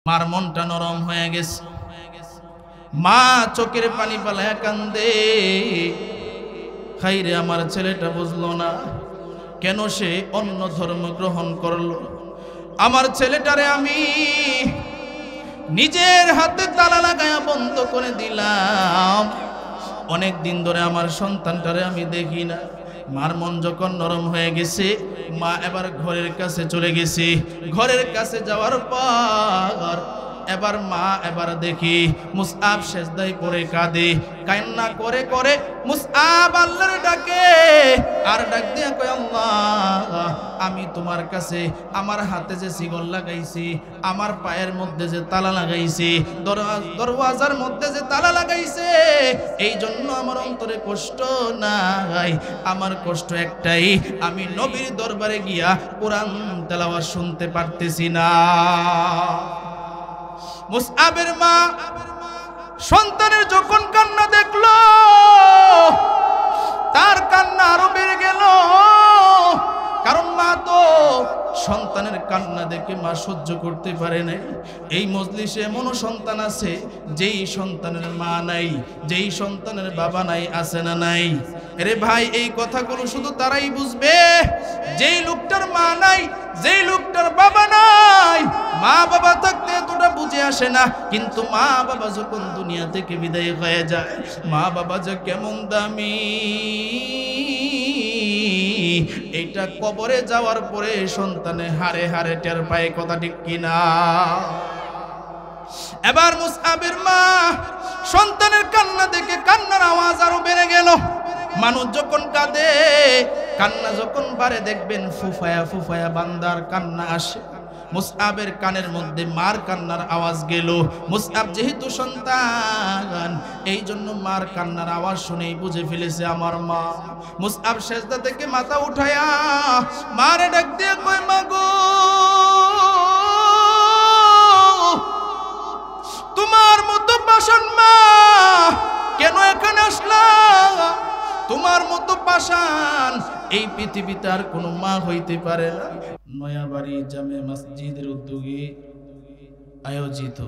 মার মনটা নরম হয়ে গেছে। মা চোখের পানি পালায় কান্দে। খাইরে আমার ছেলেটা বুঝলো না কেন সে অন্য ধর্ম গ্রহণ করলো। আমার ছেলেটারে আমি নিজের হাতে তালা লাগায়া বন্ধ করে দিলাম। অনেক দিন ধরে আমার সন্তানটারে আমি দেখি না। মার মন যখন নরম হয়ে গেছে, মা এবার ঘরের কাছে চলে গেছে। ঘরের কাছে যাওয়ার পর এবার মা দেখি মুসআব সেজদায় পড়ে কাঁদে, কান্না করে করে মুসআব আল্লাহর ডাকে আর ডাক দিয়ে কয়, আল্লাহ আমি তোমার কাছে আমার হাতে যে শিকল লাগাইছি, আমার পায়ের মধ্যে যে তালা লাগাইছি, দরওয়াজার মধ্যে যে তালা লাগাইছে, এই জন্য আমার অন্তরে কষ্ট নাই। আমার কষ্ট একটাই, আমি নবীর দরবারে গিয়া কোরআন তেলাওয়াত শুনতে পারতেছি না। মুসআবের মা সন্তানের যখন কান্না দেখলো, তার কান্না আরো বেড়ে গেল। কারণ মা তো সন্তানের কান্না দেখে মা সহ্য করতে পারে নাই। এই মজলিসে এমনও সন্তান আছে যেই সন্তানের মা নাই, যেই সন্তানের বাবা নাই, আছে না নাই? আরে ভাই, এই কথাগুলো শুধু তারাই বুঝবে যেই লোকটার মা নাই, যেই লোকটার বাবা নাই। মা বাবা থাকতে এতটা বুঝে আসে না, কিন্তু মা বাবা যখন দুনিয়া থেকে বিদায় হয়ে যায়, মা বাবা যে কেমন দামি এইটা কবরে যাওয়ার পরে সন্তানে হারে হারে টের পায়। কথা ঠিক কিনা? এবার মুসআবের মা সন্তানের কান্না দেখে কান্নার আওয়াজ আরো বেড়ে গেল। মানুষ যখন কাঁদে, কান্না যখন বাড়ে, দেখবেন ফুফায়া ফুফায়া বান্দার কান্না আসে। মুসআবের কানের মধ্যে মার কান্নার আওয়াজ গেল। মুসআব যেহেতু সন্তান, এই জন্য মার কান্নার আওয়াজ শুনেই বুঝে ফেলেছে আমার মা। মুসআব সেজদা থেকে মাথা উঠায়া মারে ডাক দিয়ে কয়, মা গো, তোমার মতো পাষাণ মা কেন এখানে আসলা? তোমার মতো পাষাণ এই পৃথিবীতে আর কোনো মা হইতে পারে না। নয়াবাড়ি জামে মসজিদের উদ্যোগে আয়োজিত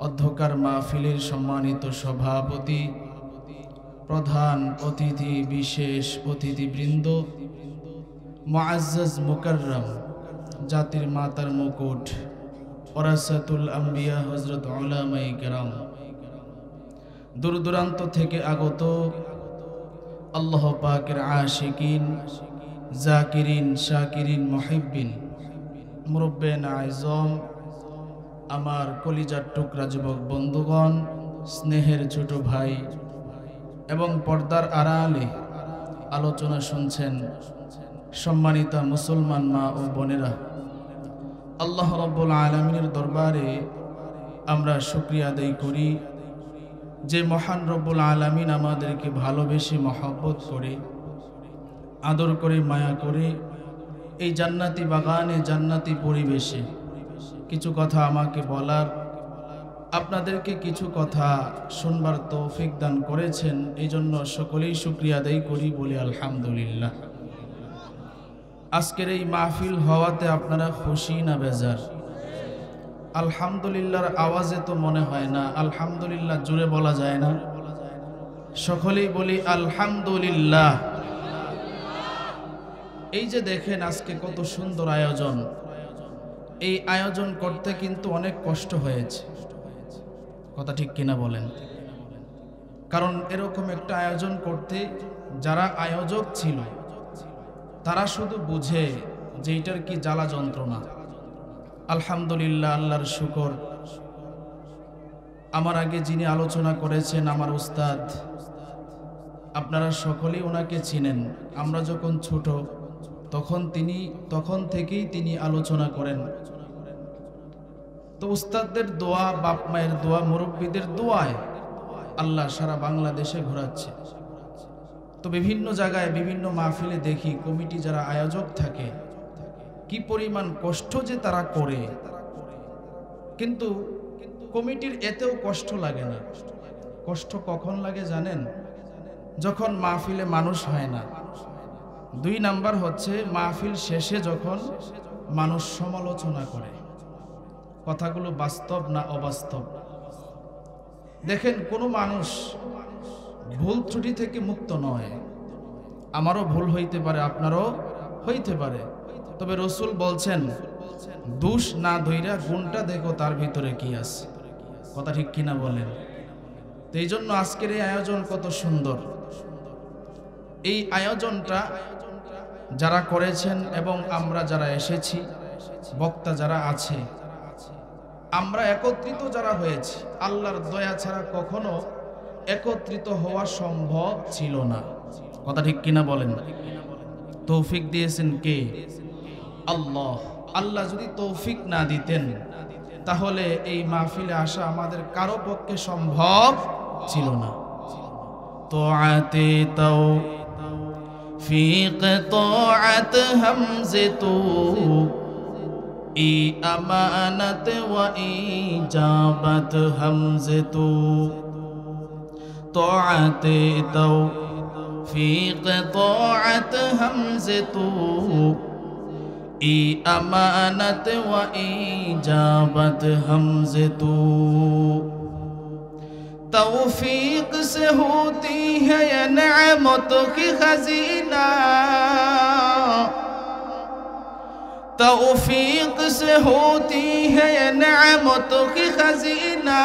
অধ্যকার মাহফিলের সম্মানিত সভাপতি, প্রধান অতিথি, বিশেষ অতিথিবৃন্দ, মুআজ্জাজ মুকাররম, জাতির মাতার মুকুট, ওরাসাতুল আম্বিয়া হযরত উলামায়ে কেরাম, দূর দূরান্ত থেকে আগত আল্লাহ পাকের আশিকিন, জাকিরিন, শাকিরিন, মুহিব্বিন, মুরব্বিন আযম, আমার কলিজার টুকরা যুবক বন্ধুগণ, স্নেহের ছোট ভাই এবং পর্দার আড়ালে আলোচনা শুনছেন সম্মানিতা মুসলমান মা ও বোনেরা, আল্লাহ রাব্বুল আলামিনের দরবারে আমরা শুকরিয়া আদায় করি যে মহান রব্বুল আলামিন আমাদেরকে ভালোবেসে মহব্বত করে, আদর করে, মায়া করে এই জান্নাতি বাগানে, জান্নাতি পরিবেশে কিছু কথা আমাকে বলার, আপনাদেরকে কিছু কথা শুনবার তৌফিক দান করেছেন। এই জন্য সকলেই শুকরিয়া আদায় করি, বলি আলহামদুলিল্লাহ। আজকের এই মাহফিল হওয়াতে আপনারা খুশি না বেজার? আলহামদুলিল্লাহর আওয়াজে তো মনে হয় না আলহামদুলিল্লাহ জুড়ে বলা যায় না? সকলেই বলি আলহামদুলিল্লাহ। এই যে দেখেন আজকে কত সুন্দর আয়োজন, এই আয়োজন করতে কিন্তু অনেক কষ্ট হয়েছে। কথা ঠিক কিনা বলেন? কারণ এরকম একটা আয়োজন করতে যারা আয়োজক ছিল তারা শুধু বুঝে যে এটার কি জ্বালা যন্ত্রণা। আলহামদুলিল্লাহ, আল্লাহর শুকর। আমার আগে যিনি আলোচনা করেছেন আমার উস্তাদ, আপনারা সকলেই ওনাকে চিনেন। আমরা যখন ছোট তখন থেকেই তিনি আলোচনা করেন। তো উস্তাদদের দোয়া, বাপ মায়ের দোয়া, মুরব্বীদের দোয়ায় আল্লাহ সারা বাংলাদেশে ঘোরাচ্ছে। তো বিভিন্ন জায়গায় বিভিন্ন মাহফিলে দেখি কমিটি যারা আয়োজক থাকে কি পরিমাণ কষ্ট যে তারা করে, কিন্তু কমিটির এতেও কষ্ট লাগে না। কষ্ট কখন লাগে জানেন? যখন মাহফিলে মানুষ হয় না। 2 নাম্বার হচ্ছে মাহফিল শেষে যখন মানুষ সমালোচনা করে। কথাগুলো বাস্তব না অবাস্তব? দেখেন, কোনো মানুষ ভুল ত্রুটি থেকে মুক্ত নয়। আমারও ভুল হইতে পারে, আপনারও হইতে পারে। তবে রসুল বলছেন, দোষ না ধইরা গুণটা দেখো তার ভিতরে কি আছে। কথা ঠিক কিনা বলেন? তো এই জন্য আজকের এই আয়োজন কত সুন্দর। এই আয়োজনটা যারা করেছেন এবং আমরা যারা এসেছি, বক্তা যারা আছে, আমরা একত্রিত যারা হয়েছি, আল্লাহর দয়া ছাড়া কখনো একত্রিত হওয়া সম্ভব ছিল না। কথা ঠিক কিনা বলেন? তৌফিক দিয়েছেন কে? আল্লাহ। আল্লাহ যদি তৌফিক না দিতেন তাহলে এই মাহফিলে আসা আমাদের কারো পক্ষে সম্ভব ছিল না। তোআতে তৌফিক তোআত হামজতু ই আমানত ওয়া ইজাবাত হামজতু। তোআতে তৌফিক তোআত হামজতু इ अमानत व इजाबत हमज़े तू। तौफीक से होती है ये नेमतों की खजीना, तौफीक से होती है ये नेमतों की खजीना।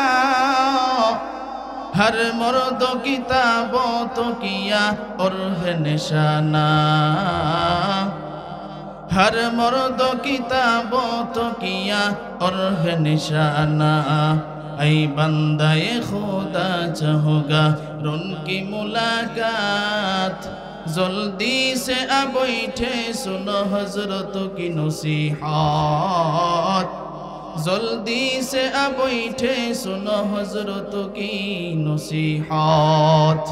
हर मर्द किताबों तो किया और है निशाना, हर मर्द किताबों तो किया और है निशाना। ऐ बंदाए खुदा चाहोगा उनकी मुलाकात, जल्दी से अब बैठे सुनो हजरतों की नसीहत, जल्दी से अब बैठे सुनो हजरतों की नसीहत।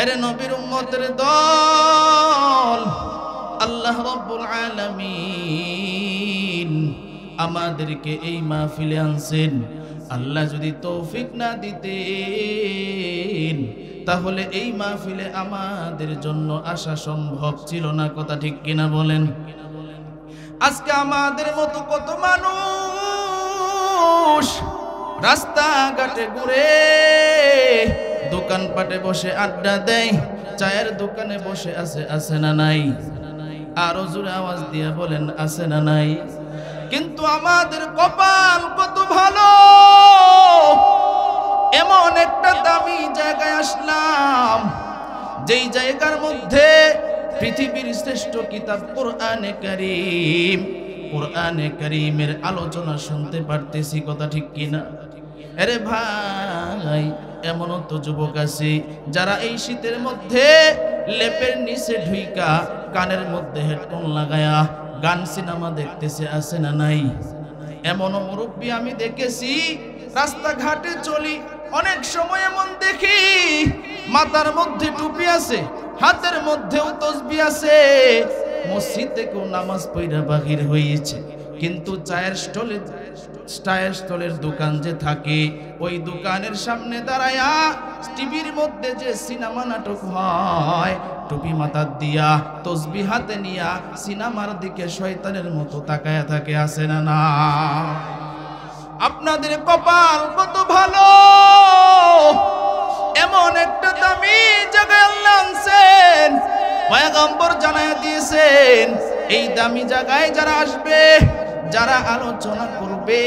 एरे नबीर उम्मतेर दल, আল্লাহ রাব্বুল আলামিন আমাদেরকে এই মাহফিলে আনছেন। আল্লাহ যদি তৌফিক না দিতেন তাহলে এই মাহফিলে আমাদের জন্য আসা সম্ভব ছিল না। কথা ঠিক কিনা বলেন? আজকে আমাদের মতো কত মানুষ রাস্তাঘাটে ঘুরে, দোকানপাটে বসে আড্ডা দেয়, চায়ের দোকানে বসে আছে না নাই? আরো জোরে আওয়াজ দিয়ে বলেন, আছে না নাই? কিন্তু আমাদের কপাল কত ভালো, এমন একটা দামি জায়গায় আসলাম যেই জায়গার মধ্যে পৃথিবীর শ্রেষ্ঠ কিতাব কোরআনে কারীম, কোরআনে কারীমের আলোচনা শুনতে পারতেছি। কথা ঠিক কিনা? আরে ভাই, এমনও তো যুবক আছে যারা এই শীতের মধ্যে লেপের নিচে ঢুইকা কানের মধ্যে হেডফোন লাগায়া গান সিনেমা দেখতেছে, আছে না নাই? এমনও মুরব্বী আমি দেখেছি, রাস্তাঘাটে চলি অনেক সময় এমন দেখি মাথার মধ্যে টুপি আছে, হাতের মধ্যেও তসবিহ আছে, মসজিদ থেকেও নামাজ পড়া বাহির হয়েছে, কিন্তু চায়ের স্টলের দোকান যে থাকে ওই দোকানের সামনে দাঁড়ায়া টিভির মধ্যে যে সিনেমা নাটক হয়, টুপি মাথার দিয়া তসবিহ হাতে নিয়া সিনেমার দিকে শয়তানের মতো তাকায়া থাকে, আছে না না? আপনাদের কপাল কত ভালো, এমন একটা দামি জায়গায় আল্লাহ আনছেন। পয়গম্বর জানায়া দিয়েছেন, এই দামি জায়গায় যারা আসবে, যারা আলোচনা করবে,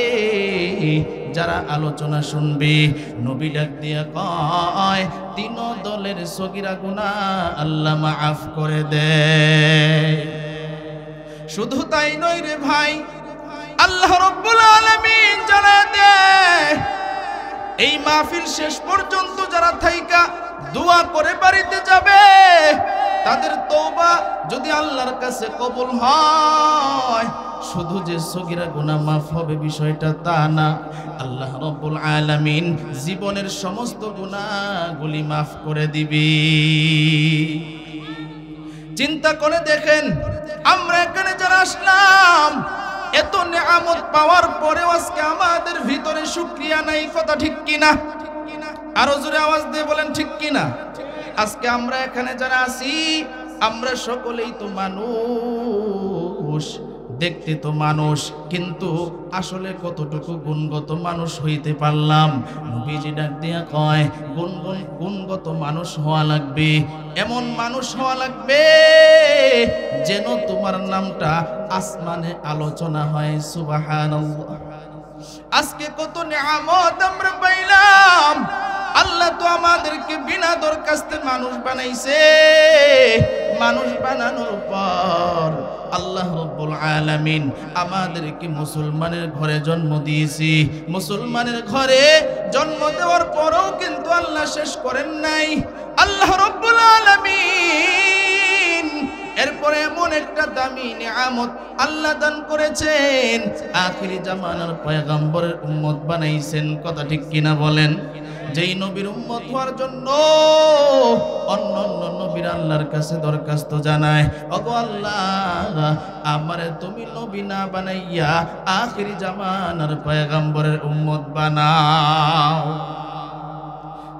যারা আলোচনা শুনবে, নবী ডাক দিয়া কয় তিন দলের সগীরা গুনাহ আল্লাহ মাফ করে দেয়। শুধু তাই নয় রে ভাই, আল্লাহ রাব্বুল আলামিন জানায় দেয় এই মাহফিল শেষ পর্যন্ত যারা থাইকা দোয়া করে বাড়িতে যাবে, তাদের তওবা যদি আল্লাহর কাছে কবুল হয়, শুধু যে সগীরা গুনাহ মাফ হবে বিষয়টা তা না, আল্লাহ রাব্বুল আলামিন জীবনের সমস্ত গুনাহগুলি মাফ করে দিবে। চিন্তা করে দেখেন, আমরা এখানে যারা আসলাম, এত নিয়ামত পাওয়ার পরেও আজকে আমাদের ভিতরে শুকরিয়া নাই। কথা ঠিক কিনা? আরো জোরে আওয়াজ দিয়ে বলেন ঠিক কিনা? আজকে আমরা এখানে যারা আছি, আমরা সকলেই তো মানুষ, দেখতে তো মানুষ, কিন্তু আসলে কতটুকু গুণগত মানুষ হইতে পারলাম? নবীজি ডাক দিয়া কয়, গুণগত মানুষ হওয়া লাগবে, এমন মানুষ হওয়া লাগবে যেন তোমার নামটা আসমানে আলোচনা হয়। সুবহানাল্লাহ। আজকে কত নিয়ামত আমরা পাইলাম। আল্লাহ তো আমাদেরকে বিনা দরখাস্তে মানুষ বানাইছে। মানুষ বানানোর পর আল্লাহ রাব্বুল আলামিন আমাদেরকে মুসলমানের ঘরে জন্ম দিয়েছি। মুসলমানের ঘরে জন্ম দেওয়ার পরেও কিন্তু আল্লাহ শেষ করেন নাই। আল্লাহ রাব্বুল আলামিন এরপরে এমন একটা দামি নিয়ামত আল্লাহ দান করেছেন, আখিরি জামানার পয়গম্বরের উম্মত বানাইছেন। কথা ঠিক কিনা বলেন? যেই নবীর উম্মত হওয়ার জন্য অন্য নবীর আল্লাহর কাছে দরখাস্ত জানায়, ওগো আল্লাহ আমারে তুমি নবী না বানাইয়া আখিরি জামানার পয়গম্বরের উম্মত বানাও।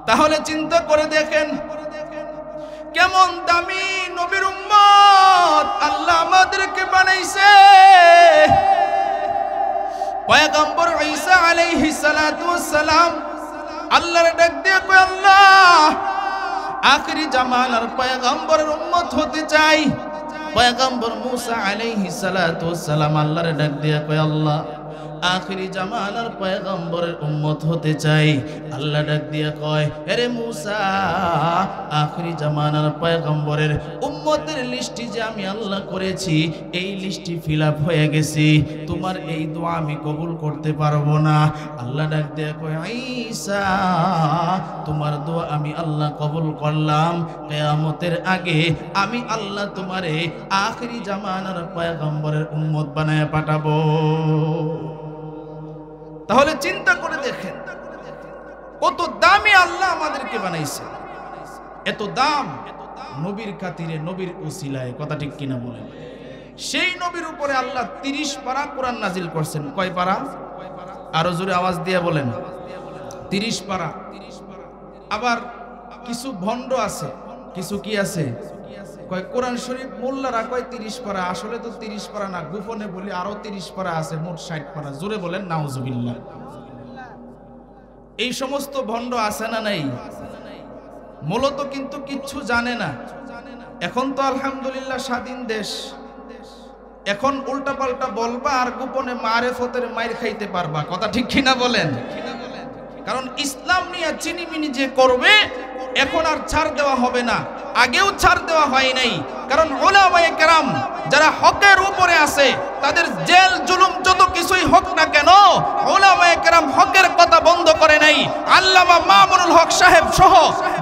তাহলে চিন্তা করে দেখেন কেমন দামি নবীর উম্মত আল্লাহ আমাদেরকে বানাইছে। পয়গম্বর ঈসা আলাইহিস সালাতু ওয়াস সালাম আল্লাহর ডাক দিয়ে কয়, আল্লাহ আখিরি জামানার পয়গম্বরের উম্মত হতে চাই। পয়গম্বর মূসা আলাইহিস সালাতু ওয়াস সালাম আল্লাহর ডাক দিয়ে কয়, আল্লাহ আখিরি জামানার পয়গম্বরের উম্মত হতে চাই। আল্লাহ ডাক দিয়া কয়, আরে মূসা আখিরি জামানার পয়গম্বরের উম্মতের লিস্টি যে আমি আল্লাহ করেছি, এই লিস্টি ফিল আপ হয়ে গেছে, তোমার এই দোয়া আমি কবুল করতে পারবো না। আল্লাহ ডাক দিয়া কয়, ঈসা তোমার দোয়া আমি আল্লাহ কবুল করলাম, কিয়ামতের আগে আমি আল্লাহ তোমারে আখিরি জামানার পয়গম্বরের উম্মত বানায় পাঠাবো। তাহলে চিন্তা করে দেখেন কত দামি আল্লাহ আমাদেরকে বানাইছে। এত দাম নবীর খাতিরে, নবীর উসিলায়। কথা ঠিক কিনা বলেন? সেই নবীর উপরে আল্লাহ 30 পারা কোরআন নাজিল করছেন। কয় পারা? আরো জোরে আওয়াজ দিয়ে বলেন। 30 পারা। আবার কিছু ভণ্ড আছে, কিছু কি আছে কয় কোরআন শরীফ মোল্লারা কয় 30 পারা, আসলে তো 30 পারা না, গোপনে বলি আরো 30 পারা আছে, মোট 60 পারা। জোরে বলেন নাউজুবিল্লাহ। এই সমস্ত ভণ্ড আছে না নাই? মূলত কিন্তু কিচ্ছু জানে না। এখন তো আলহামদুলিল্লাহ স্বাধীন দেশ, এখন উল্টাপাল্টা বলবা আর গোপনে মারেফতের মাইর খাইতে পারবা। কথা ঠিক কিনা বলেন? কারণ ইসলাম নিয়ে চিনিমিনি যে করবে এখন আর ছাড় দেওয়া হবে না, আগেও ছাড় দেওয়া হয় নাই। কারণ উলামায়ে কেরাম যারা হকের উপরে আছে, তাদের জেল জুলুম যত কিছুই হোক না কেন, উলামায়ে কেরাম হকের কথা বন্ধ করে নাই। আল্লামা মামুনুল হক সাহেব সহ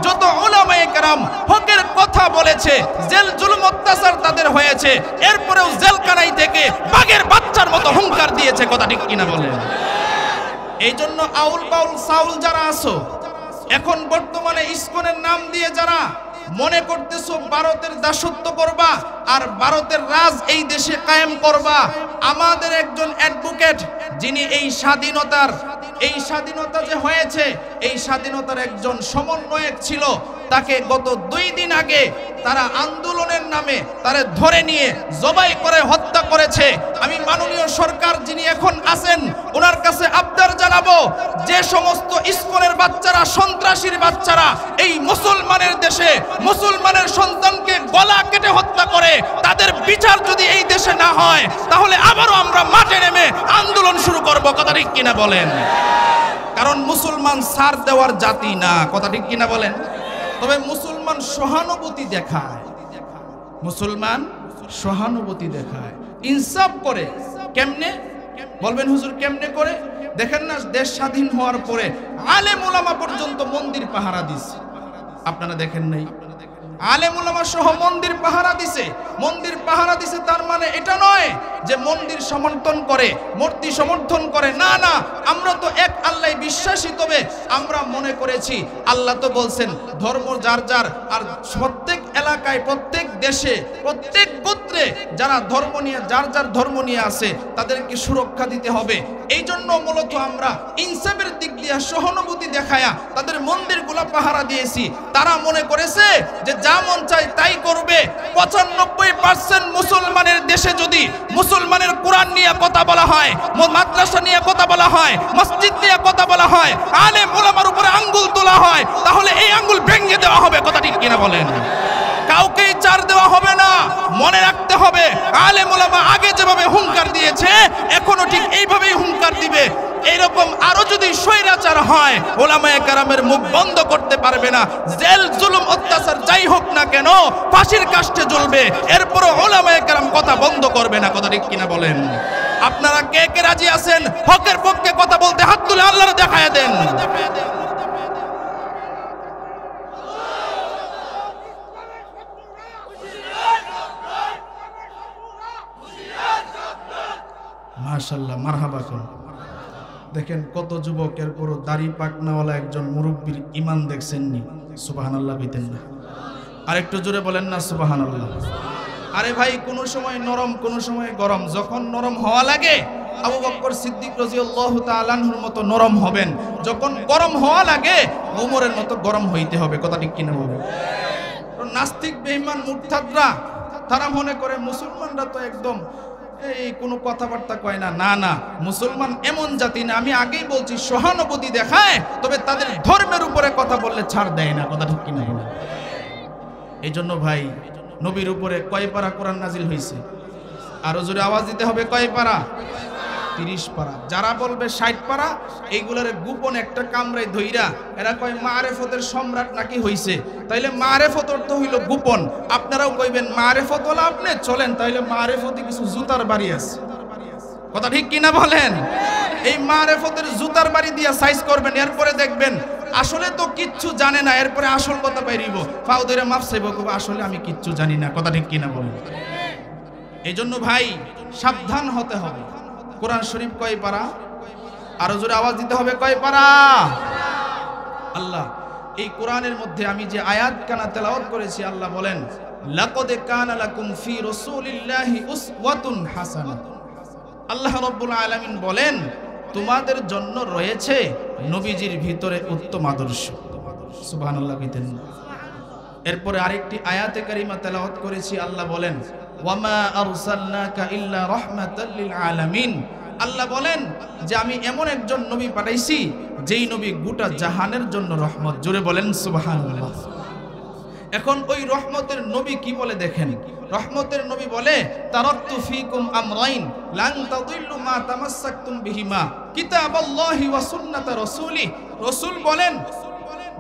যত উলামায়ে কেরাম হকের কথা বলেছে, জেল জুলুম অত্যাচার তাদের হয়েছে, এরপরেও জেলখানায় থেকে বাঘের বাচ্চার মতো হুঙ্কার দিয়েছে। কথা ঠিক কিনা বলেন? এই জন্য আউল বাউল সাউল যারা আছো, এখন বর্তমানে ইসকনের নাম দিয়ে যারা মনে করতেছো ভারতের দাসত্ব করবা আর ভারতের রাজ এই দেশে কায়েম করবা, আমাদের একজন অ্যাডভোকেট যিনি এই স্বাধীনতা যে হয়েছে, এই স্বাধীনতার একজন সমন্বয়ক ছিল, তাকে গত 2 দিন আগে তারা আন্দোলনের নামে তারে ধরে নিয়ে জবাই করে হত্যা করেছে। আমি মাননীয় সরকার যিনি এখন আছেন ওনার কাছে আবদার জানাবো, যে সমস্ত ইসকনের বাচ্চারা, সন্ত্রাসীর বাচ্চারা এই মুসলমানের দেশে মুসলমানের সন্তানকে গলা কেটে হত্যা করে, তাদের বিচার যদি এই দেশে না হয় তাহলে আবারও আমরা মাঠে নেমে আন্দোলন শুরু করব। কথা ঠিক কিনা বলেন? কারণ মুসলমান ছাড় দেওয়ার জাতি না। কথা ঠিক কিনা বলেন? তবে মুসলমান সহানুভূতি দেখায়, মুসলমান সহানুভূতি দেখায়, ইনসাফ করে। কেমনে বলবেন হুজুর, কেমনে করে? দেখেন না, দেশ স্বাধীন হওয়ার পরে আলেম ওলামা পর্যন্ত মন্দির পাহারা দিছে। আপনারা দেখেন নাই? আলেম ওলামা সহ মন্দির পাহারা দিছে। মন্দির পাহারা দিছে তার মানে এটা নয় যে মন্দির সমর্থন করে, মূর্তি সমর্থন করে। না না, আমরা তো এক আল্লাহ বিশ্বাসী। তবে আমরা মনে করেছি আল্লাহ তো বলছেন ধর্ম যার যার, আর প্রত্যেক এলাকায়, প্রত্যেক দেশে, প্রত্যেক গোত্রে যারা ধর্ম নিয়ে, যার যার ধর্ম নিয়ে আছে তাদেরকে সুরক্ষা দিতে হবে। এই জন্য মূলত আমরা ইনসাফের দিক দিয়ে সহানুভূতি দেখায়া তাদের মন্দিরগুলা পাহারা দিয়েছি। তারা মনে করেছে যে যা মন চায় তাই করবে। 95% মুসলমানের দেশে যদি মুসলমানের কোরআন নিয়ে কথা বলা হয়, মাদ্রাসা নিয়ে কথা বলা হয়, মসজিদ নিয়ে কথা বলা হয়, আলেম ওলামার উপরে আঙ্গুল তোলা হয়, তাহলে এই আঙ্গুল ভেঙে দেওয়া হবে। কথা ঠিক কিনা বলেন? কাউকেই ছাড় দেওয়া হবে না। মনে রাখতে হবে, আলেম ওলামা আগে যেভাবে হুঙ্কার দিয়েছে এখনো ঠিক এইভাবেই হুঙ্কার দিবে। এইরকম আরো যদি স্বৈরাচার হয়, ওলামায়ে কেরামের মুখ বন্ধ করতে পারবে না। জেল জুলুম অত্যাচার যাই হোক না কেন ফাঁসির কাস্টে জ্বলবে, এরপরও ওলামায়ে কেরাম কথা বন্ধ করবে না। কথা ঠিক কিনা বলেন? আপনারা কে কে রাজি আছেন হকের পক্ষে কথা বলতে? হাত তুলে আল্লাহর দেখায় দেন। মাশাআল্লাহ, মারহাবা করুন। দেখেন কত যুবকের পুরো দাড়ি পাকনাওয়ালা একজন মুরব্বীর ইমান দেখছেননি? সুবহানাল্লাহ বিতেন না? আরেকটু জোরে বলেন না সুবহানাল্লাহ। আরে ভাই, কোন সময় নরম কোন সময় গরম। যখন নরম হওয়া লাগে আবু বকর সিদ্দিক রাদিয়াল্লাহু তাআলা আনহুর মতো নরম হবেন, যখন গরম হওয়া লাগে ওমরের মতো গরম হইতে হবে। কথা ঠিক কিনা বলেন? নাস্তিক বেঈমান মুরতাদরা তারা মনে করে মুসলমানরা তো একদম এই কোনো কথাবার্তা কয় না। না না, মুসলমান এমন জাতি না, আমি আগেই বলছি, সহানুভূতি দেখায়, তবে তাদের ধর্মের উপরে কথা বললে ছাড় দেয় না। কথা ঠিক কিনা? এই জন্য ভাই, নবীর উপরে কয় পারা কোরআন নাজিল হয়েছে? আরো জোরে আওয়াজ দিতে হবে। কয় পারা? 30 পারা। যারা বলবে 60 পারা, এইগুলার গোপন একটা কামরায় ধইরা এরা কয় মারেফতের সম্রাট নাকি হইছে। তাইলে মারেফত অর্থ হইল গোপন। আপনারাও কইবেন মারেফত হলো আপনি চলেন, তাইলে মারেফতে কিছু জুতার বাড়ি আছে। কথা ঠিক কিনা বলেন? এই মারেফতের জুতার বাড়ি দিয়া সাইজ করবেন, এরপরে দেখবেন আসলে তো কিচ্ছু জানে না, এরপরে আসল কথা বাইরিব, পাও ধরে মাপ চাইব, আসলে আমি কিচ্ছু জানি না। কথা ঠিক কিনা বলেন? এই জন্য ভাই সাবধান হতে হবে। কোরআন শরীফ কয় পারা? আরো জোরে আওয়াজ দিতে হবে। কয় পারা? আল্লাহ এই কোরআনের মধ্যে আমি যে আয়াত কানা তেলাওয়াত করেছি, আল্লাহ বলেন লাকাদ কানা লাকুম ফি রাসূলিল্লাহি উসওয়াতুন হাসানাহ। আল্লাহ রাব্বুল আলামিন বলেন তোমাদের জন্য রয়েছে নবীজির ভিতরে উত্তম আদর্শ। সুবহানাল্লাহ বিতেন। এরপরে আরেকটি আয়াতে কারিমা তেলাওয়াত করেছি, আল্লাহ বলেন ওয়ামা আরসালনাকা ইল্লা রাহমাতাল লিল আলামিন। আল্লাহ বলেন যে আমি এমন একজন নবী পাঠাইছি যেই নবী গোটা জাহানের জন্য রহমত। জোরে বলেন সুবহানাল্লাহ। এখন ওই রহমতের নবী কি বলে দেখেন। রহমতের নবী বলে তারাকতু ফীকুম আমরাইন লান তাদিল্লু মা তামাসসাকতুম বিহিমা কিতাবাল্লাহি ওয়া সুন্নাতা রাসূলি। রাসূল বলেন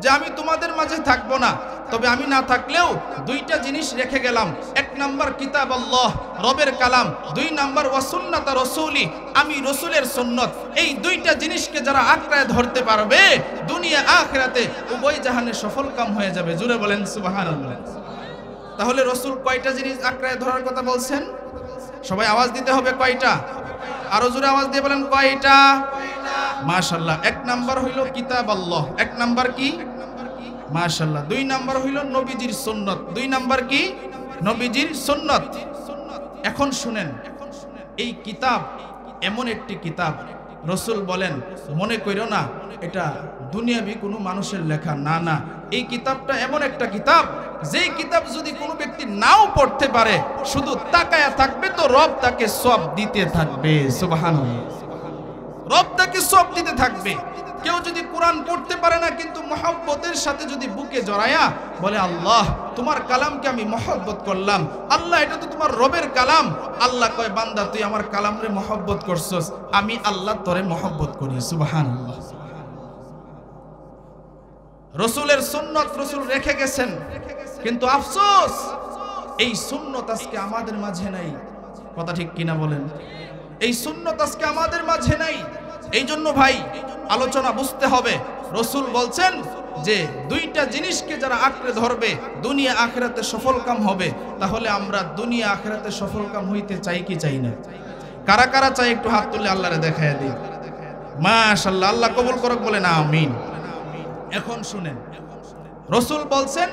যে আমি তোমাদের মাঝে থাকবো না, তবে আমি না থাকলেও দুইটা জিনিস রেখে গেলাম। এক নাম্বার কিতাব আল্লাহ, রবের কালাম। 2 নাম্বার ওয়া সুন্নাতা রাসূলি, আমি রাসূলের সুন্নত। এই দুইটা জিনিসকে যারা আঁকড়ায় ধরতে পারবে দুনিয়া আখিরাতে উভয় জাহানে সফল কাম হয়ে যাবে। জোরে বলেন সুবহানাল্লাহ। তাহলে রাসূল কয়টা জিনিস আঁকড়ায় ধরার কথা বলছেন? সবাই আওয়াজ দিতে হবে। কয়টা? আরো জোরে আওয়াজ দিয়ে বলেন কয়টা? মাশাআল্লাহ। 1 নাম্বার হইল কিতাব আল্লাহ। 1 নাম্বার কি? মাশাআল্লাহ। 2 নাম্বার হইল নবীজির সুন্নাত। 2 নাম্বার কি? নবীজির সুন্নাত। এখন শুনেন, এই কিতাব এমন একটি কিতাব, রাসূল বলেন মনে কইরো না এটা দুনিয়াবি কোনো মানুষের লেখা। না না, এই কিতাবটা এমন একটা কিতাব যেই কিতাব যদি কোনো ব্যক্তি নাও পড়তে পারে, শুধু তাকায়া থাকবে তো রব তাকে সব দিতে থাকবে। সুবহানাল্লাহ। রব তাকে সব দিতে থাকবে। কেউ যদি কোরআন পড়তে পারে না, কিন্তু মহব্বতের সাথে যদি বুকে জড়ায়া বলে আল্লাহ তোমার কালামকে আমি মহব্বত করলাম, আল্লাহ এটা তো তোমার রবের কালাম। আল্লাহ কয় বান্দা তুই আমার কালামরে মহব্বত করছস, আমি আল্লাহ তোরে মহব্বত করি। সুবহানাল্লাহ। রাসূলের সুন্নাত রাসূল রেখে গেছেন, কিন্তু আফসোস এই সুন্নাত আজকে আমাদের মাঝে নাই। কথা ঠিক কিনা বলেন? এই সুন্নাত আজকে আমাদের মাঝে নাই। এই জন্য ভাই আলোচনা বুঝতে হবে। রাসূল বলছেন যে দুইটা জিনিসকে যারা আঁকড়ে ধরবে দুনিয়া আখিরাতে সফল কাম হবে। তাহলে আমরা দুনিয়া আখিরাতে সফল কাম হইতে চাই কি চাই না? কারা কারা চাই একটু হাত তুলে আল্লাহরে দেখায় দিই। মাশাআল্লাহ, আল্লাহ কবুল করুক, বলেন আমিন। এখন শুনেন, রাসূল বলছেন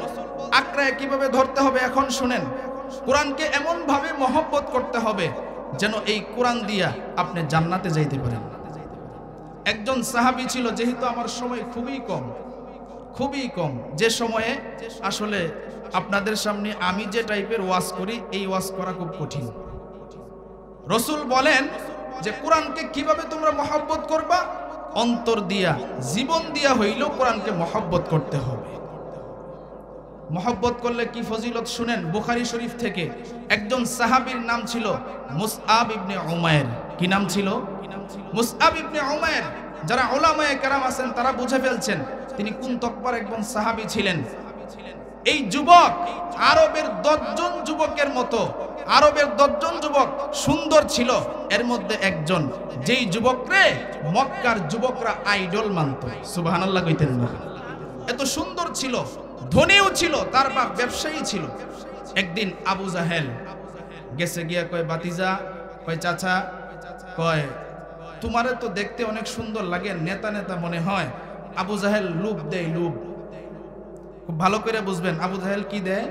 আঁকড়ায় কিভাবে ধরতে হবে। এখন শুনেন, কোরআনকে এমন ভাবে মহব্বত করতে হবে যেন এই কোরআন দিয়া আপনি জান্নাতে যাইতে পারেন। একজন সাহাবী ছিল, যেহেতু আমার সময় খুবই কম, যে সময়ে আসলে আপনাদের সামনে আমি যে টাইপের ওয়াজ করি এই ওয়াজ করা খুব কঠিন। রাসূল বলেন যে কোরআনকে কিভাবে তোমরা মহব্বত করবা, অন্তর দিয়া জীবন দিয়া হইলেও কোরআনকে মহব্বত করতে হবে। মহব্বত করলে কি ফজিলত শুনেন, বুখারী শরীফ থেকে একজন সাহাবীর নাম ছিল মুসআব ইবনে উমাইর। কি নাম ছিল? মুসআব ইবনে উমাইর। যারা উলামায়ে কেরাম আছেন তারা বুঝে ফেলছেন তিনি কোন তকবার একজন সাহাবী ছিলেন। এই যুবক আরবের 10 জন যুবকের মতো, আরবের 10 জন যুবক সুন্দর ছিল, এর মধ্যে একজন যেই যুবকরে মক্কার যুবকরা আইডল মানত। সুবহানাল্লাহ কইতেন না? এত সুন্দর ছিল, ধনীও ছিল, তার বাপ ব্যবসায়ী ছিল। একদিন আবু জাহেল গেছে গিয়া কয় বাতিজা, কয় চাচা, কয় তোমারে তো দেখতে অনেক সুন্দর লাগে, নেতা নেতা মনে হয়। আবু জাহেল লুপ দেয়, লুপ। খুব ভালো করে বুঝবেন আবু জাহেল কি দেয়,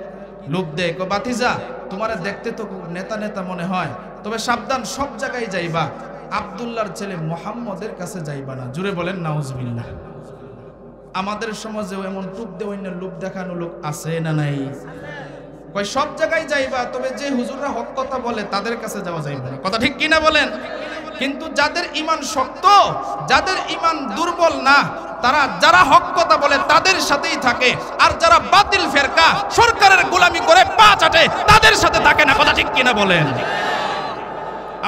লুপ দেয়। কয় বাতিজা তোমারে দেখতে তো নেতা নেতা মনে হয়, তবে সাবধান, সব জায়গায় যাইবা, আব্দুল্লাহর ছেলে মুহাম্মদের কাছে যাইবা না। জুড়ে বলেন নাউজুবিল্লাহ। আমাদের সমাজেও এমন টুপ দেওয়াই না লুপ দেখানো লোক আছে না নাই? কয় সব জায়গায় যাইবা, তবে যে হুজুররা হক কথা বলে তাদের কাছে যাওয়া যাইবে না। কথা ঠিক কিনা বলেন? কিন্তু যাদের ঈমান শক্ত, যাদের ঈমান দুর্বল না, তারা যারা হক কথা বলে তাদের সাথেই থাকে, আর যারা বাতিল ফেরকা সরকারের গোলামি করে পা চাটে তাদের সাথে থাকে না। কথা ঠিক কিনা বলেন?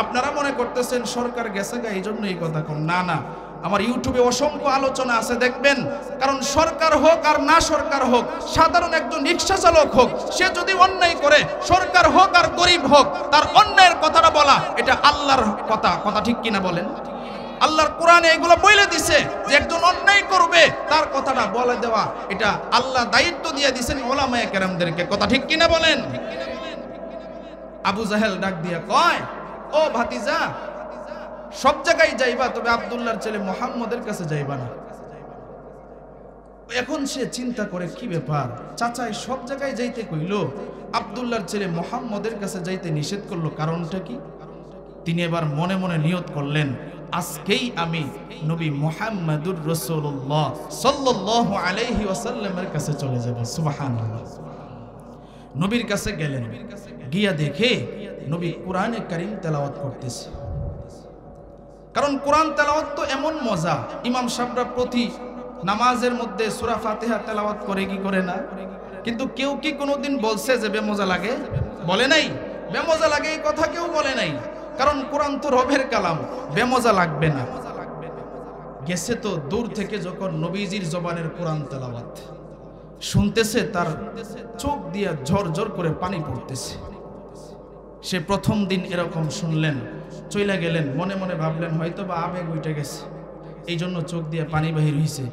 আপনারা মনে করতেছেন সরকার গেছে গা এই জন্য এই কথা কম। না না, আমার ইউটিউবে অসংখ্য আলোচনা আছে, দেখবেন। কারণ সরকার হোক আর না সরকার হোক, সাধারণ একজন রিক্সা চালক হোক, সে যদি অন্যায় করে, সরকার হোক আর গরিব হোক, তার অন্যায়ের কথাটা বলা এটা আল্লাহর কথা। কথা ঠিক কিনা বলেন? আল্লাহর কোরআনে এগুলো বলে দিছে যে একজন অন্যায় করবে তার কথাটা বলে দেওয়া, এটা আল্লাহ দায়িত্ব দিয়ে দিয়েছেন উলামায়ে কেরামদেরকে। কথা ঠিক কিনা বলেন? আবু জাহেল ডাক দিয়া কয়, ও ভাতিজা, সব জায়গায় যাইবা, তবে আব্দুল্লাহর ছেলে মুহাম্মদের কাছে যাইবা না। এখন সে চিন্তা করে কি ব্যাপার, চাচাই সব জায়গায় যাইতে কইলো, আব্দুল্লাহর ছেলে মুহাম্মদের কাছে যাইতে নিষেধ করলো, কারণটা কি? তিনি এবার মনে মনে নিয়ত করলেন, আজকেই আমি নবী মুহাম্মদুর রাসূলুল্লাহ সাল্লাল্লাহু আলাইহি ওয়াসাল্লামের কাছে চলে যাব। সুবহানাল্লাহ। নবীর কাছে গেলেন, গিয়া দেখে নবী কোরআনে কারীম তেলাওয়াত করতেছে। কারণ কোরআন তেলাওয়াত তো এমন মজা, ইমাম সাহেবরা প্রতি নামাজের মধ্যে সূরা ফাতিহা তেলাওয়াত করে কি করে না? কিন্তু কেউ কি কোনোদিন বলছে যে বেমজা লাগে? বলে নাই। বেমজা লাগে এই কথা কেউ বলে নাই, কারণ কোরআন তো রবের কালাম, বেমজা লাগবে না। গেছে তো দূর থেকে, যখন নবীজির জবানের কোরআন তেলাওয়াত শুনতেছে, তার চোখ দিয়া ঝরঝর করে পানি পড়তেছে। সে প্রথম দিন এরকম শুনলেন, চইলা গেলেন, মনে মনে ভাবলেন হয়তো বা আবেগ উঠে গেছে, এই জন্য চোখ দিয়ে পানি বাহির হয়েছে।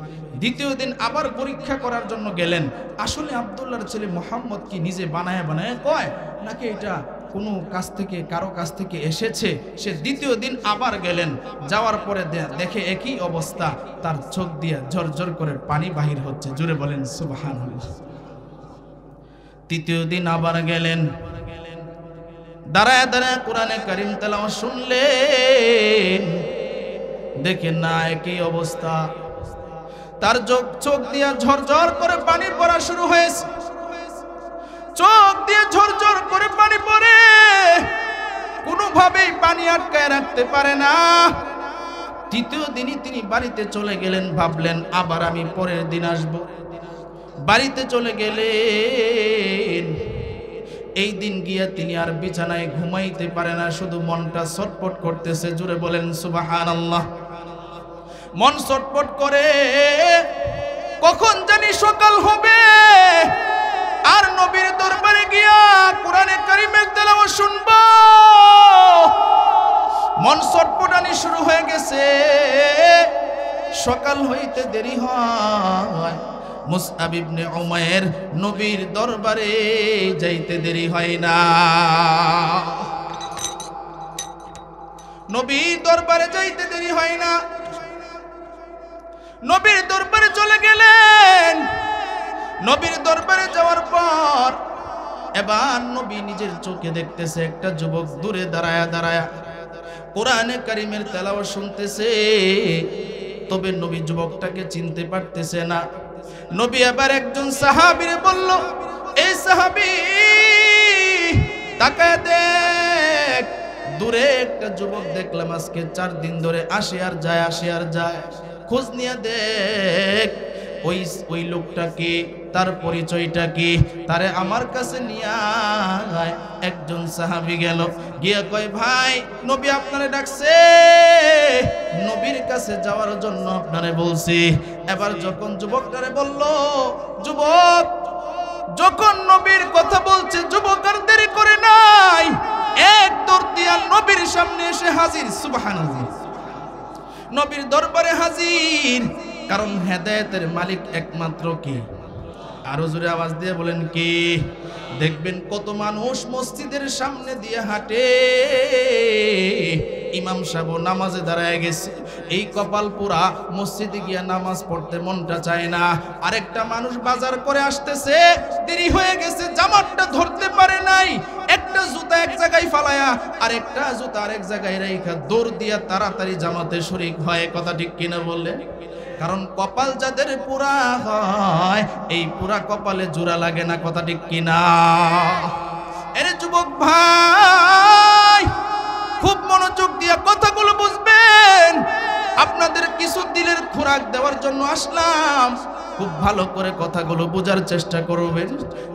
দ্বিতীয় দিন আবার পরীক্ষা করার জন্য গেলেন, আসলে আব্দুল্লাহর ছেলে মুহাম্মদ কি নিজে বানায় বানায় কয়, নাকি এটা কোনো কাছ থেকে, কারো কাছ থেকে এসেছে? সে দ্বিতীয় দিন আবার গেলেন, যাওয়ার পরে দেখে একই অবস্থা, তার চোখ দিয়ে ঝরঝর করে পানি বাহির হচ্ছে। জুড়ে বলেন সুবহানাল্লাহ। তৃতীয় দিন আবার গেলেন, দাঁড়ায় দাঁড়ায় কোরআনে কারীম তেলাওয়াত শুনলেন, দেখেন না একই অবস্থা, তার চোখ দিয়ে ঝরঝর করে পানি পড়া শুরু হয়েছে। চোখ দিয়ে ঝরঝর করে পানি পড়ে, কোনোভাবেই পানি আটকায় রাখতে পারে না। তৃতীয় দিনই তিনি বাড়িতে চলে গেলেন, ভাবলেন আবার আমি পরের দিন আসব। বাড়িতে চলে গেলেন। এই দিন গিয়া তিনি আর বিছানায় ঘুমাইতে পারে না, শুধু মনটা ছটফট করতেছে। জুড়ে বলেন সুবহানাল্লাহ। মন ছটফট করে, কখন জানি সকাল হবে আর নবীর দরবারে গিয়া কোরআনে কারীমের তেলাওয়াত শুনব। মন ছটফটানি শুরু হয়ে গেছে। সকাল হইতে দেরি হয়, মুসআব ইবনে উমাইর নবীর দরবারে যাইতে দেরি হয় না। নবীর দরবারে যাইতে দেরি হয় না। নবীর দরবারে চলে গেলেন। নবীর দরবারে যাওয়ার পর এবার নবী নিজের চোখে দেখতেছে একটা যুবক দূরে দাঁড়ায়া দাঁড়ায়া কোরআনে কারীমের তেলাওয়াত শুনতেছে, তবে নবী যুবকটাকে চিনতে পারতেছে না। নবী এবার একজন সাহাবীরে বলল, ও এই সাহাবী তাকায় দেখ, দূরে একটা যুবক দেখলাম আজকে 4 দিন ধরে আসে আর যায়, খোঁজ নিয়ে দেখ ওই লোকটা কি, তার পরিচয়টা কি, তারে আমার কাছে নিয়ে আয়। একজন সাহাবী গেল, গিয়া কয় ভাই নবী আপনারে ডাকছে, নবীর কাছে যাওয়ার জন্য আপনারে বলছি। এবার যখন যুবকটারে বলল, যুবক যখন নবীর কথা বলছে, যুবক আর দেরি করে নাই, এক দৌড় দিয়া নবীর সামনে এসে হাজির। সুবহানাল্লাহ, নবীর দরবারে হাজির। কারণ হেদায়েতের মালিক একমাত্র কি? আরো জোরে আওয়াজ দিয়ে বলেন কি? দেখবেন কত মানুষ মসজিদের সামনে দিয়ে হাঁটে, ইমাম সাহেব নামাজে দাঁড়ায় গেছে, এই কপাল পুরা মসজিদে গিয়া নামাজ পড়তে মনটা চায় না। আরেকটা মানুষ বাজার করে আসতেছে, দেরি হয়ে গেছে, জামাতটা ধরতে পারে নাই, একটা জুতা এক জায়গায় ফালায়া আরেকটা জুতা আরেক জায়গায় রাইখা দৌড় দিয়া তাড়াতাড়ি জামাতে শরীক হয়। কথা ঠিক কিনা বললেন? কারণ কপাল যাদের পুরা হয়, এই পুরা কপালে জোড়া লাগে না। কথা ঠিক কিনা? আরে যুবক ভাই, খুব মনোযোগ দিয়ে কথাগুলো বুঝবেন। আপনাদের কিছু দিলের খোরাক দেওয়ার জন্য আসলাম, খুব ভালো করে কথাগুলো বোঝার চেষ্টা করবেন।